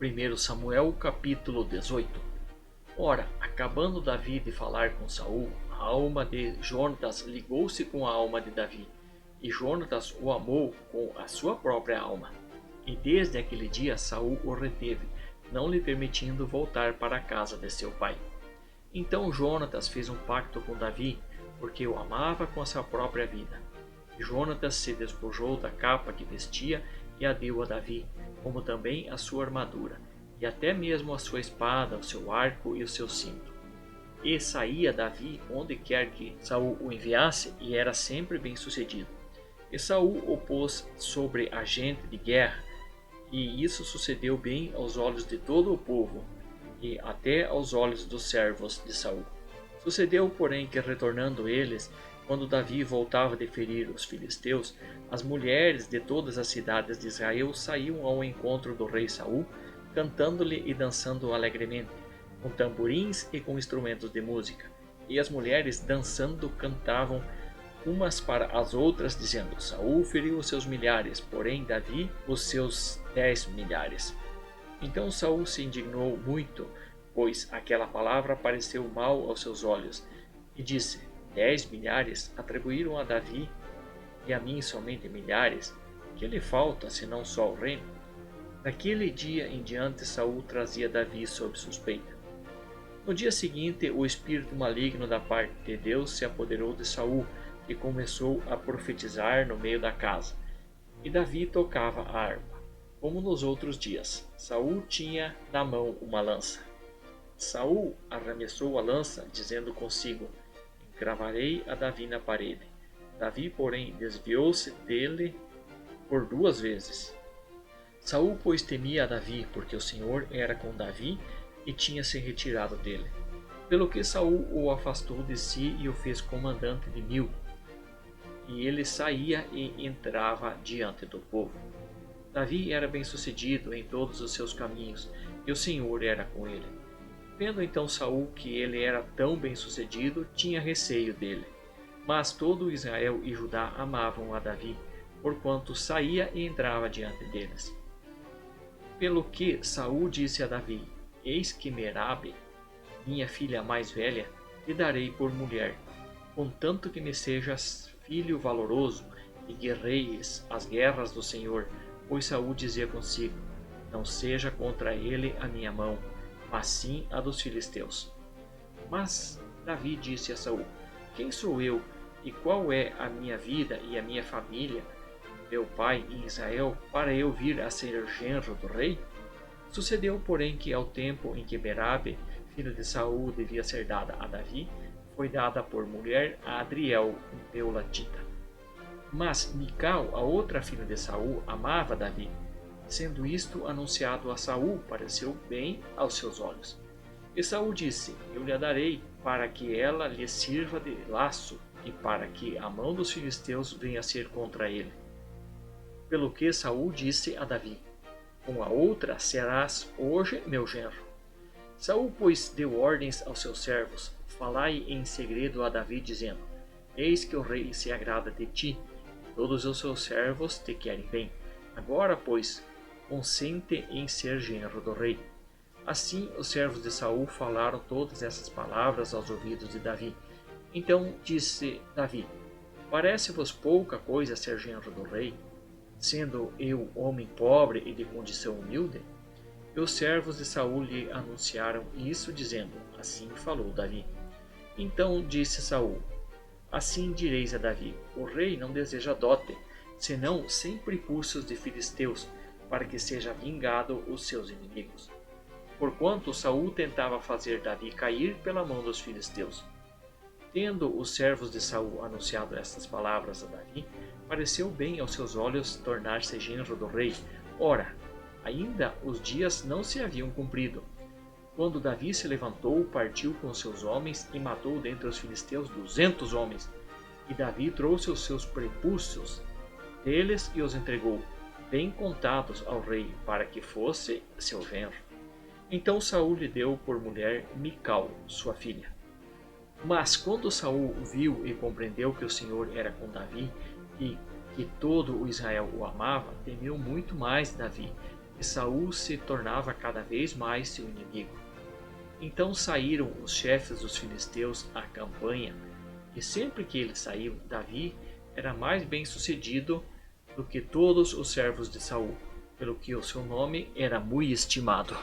1 Samuel capítulo 18. Ora, acabando Davi de falar com Saul, a alma de Jonatas ligou-se com a alma de Davi, e Jonatas o amou com a sua própria alma. E desde aquele dia Saul o reteve, não lhe permitindo voltar para a casa de seu pai. Então Jonatas fez um pacto com Davi, porque o amava com a sua própria vida. E Jonatas se despojou da capa que vestia e a deu a Davi, como também a sua armadura, e até mesmo a sua espada, o seu arco e o seu cinto. E saía Davi onde quer que Saul o enviasse, e era sempre bem-sucedido. E Saul o pôs sobre a gente de guerra, e isso sucedeu bem aos olhos de todo o povo, e até aos olhos dos servos de Saul. Sucedeu, porém, que retornando eles, quando Davi voltava de ferir os filisteus, as mulheres de todas as cidades de Israel saíam ao encontro do rei Saul, cantando-lhe e dançando alegremente, com tamborins e com instrumentos de música. E as mulheres, dançando, cantavam umas para as outras, dizendo: Saul feriu os seus milhares, porém Davi os seus 10 milhares. Então Saul se indignou muito, pois aquela palavra pareceu mal aos seus olhos, e disse: 10 milhares atribuíram a Davi, e a mim somente milhares? Que lhe falta, senão só o reino? Daquele dia em diante Saul trazia Davi sob suspeita. No dia seguinte, o espírito maligno da parte de Deus se apoderou de Saul, e começou a profetizar no meio da casa. E Davi tocava a harpa, como nos outros dias. Saul tinha na mão uma lança. Saul arremessou a lança, dizendo consigo: Cravarei a Davi na parede. Davi, porém, desviou-se dele por 2 vezes. Saul, pois, temia a Davi, porque o Senhor era com Davi e tinha se retirado dele. Pelo que Saul o afastou de si e o fez comandante de 1000. E ele saía e entrava diante do povo. Davi era bem-sucedido em todos os seus caminhos, e o Senhor era com ele. Vendo então Saul que ele era tão bem-sucedido, tinha receio dele. Mas todo Israel e Judá amavam a Davi, porquanto saía e entrava diante deles. Pelo que Saul disse a Davi: Eis que Merabe, minha filha mais velha, te darei por mulher, contanto que me sejas filho valoroso e guerreies as guerras do Senhor. Pois Saul dizia consigo: Não seja contra ele a minha mão, mas sim a dos filisteus. Mas Davi disse a Saul: Quem sou eu, e qual é a minha vida e a minha família, meu pai em Israel, para eu vir a ser genro do rei? Sucedeu, porém, que ao tempo em que Merabe, filho de Saul, devia ser dada a Davi, foi dada por mulher a Adriel, um Meulatita. Mas Mical, a outra filha de Saul, amava Davi. Sendo isto anunciado a Saul, pareceu bem aos seus olhos. E Saul disse: Eu lhe a darei, para que ela lhe sirva de laço, e para que a mão dos filisteus venha a ser contra ele. Pelo que Saul disse a Davi: Com a outra serás hoje meu genro. Saul, pois, deu ordens aos seus servos: Falai em segredo a Davi, dizendo: Eis que o rei se agrada de ti, e todos os seus servos te querem bem. Agora, pois, consente em ser genro do rei. Assim os servos de Saul falaram todas essas palavras aos ouvidos de Davi. Então disse Davi: Parece-vos pouca coisa ser genro do rei, sendo eu homem pobre e de condição humilde? E os servos de Saul lhe anunciaram isso, dizendo: Assim falou Davi. Então disse Saul: Assim direis a Davi: O rei não deseja dote, senão 100 prepúcios de filisteus, para que seja vingado os seus inimigos. Porquanto Saul tentava fazer Davi cair pela mão dos filisteus. Tendo os servos de Saul anunciado estas palavras a Davi, pareceu bem aos seus olhos tornar-se genro do rei. Ora, ainda os dias não se haviam cumprido. Quando Davi se levantou, partiu com seus homens e matou dentre os filisteus 200 homens. E Davi trouxe os seus prepúcios deles e os entregou, bem contados, ao rei, para que fosse seu genro. Então Saul lhe deu por mulher Mical, sua filha. Mas quando Saul viu e compreendeu que o Senhor era com Davi e que todo o Israel o amava, temeu muito mais Davi e Saul se tornava cada vez mais seu inimigo. Então saíram os chefes dos filisteus à campanha, e sempre que eles saíam, Davi era mais bem-sucedido do que todos os servos de Saul, pelo que o seu nome era muito estimado.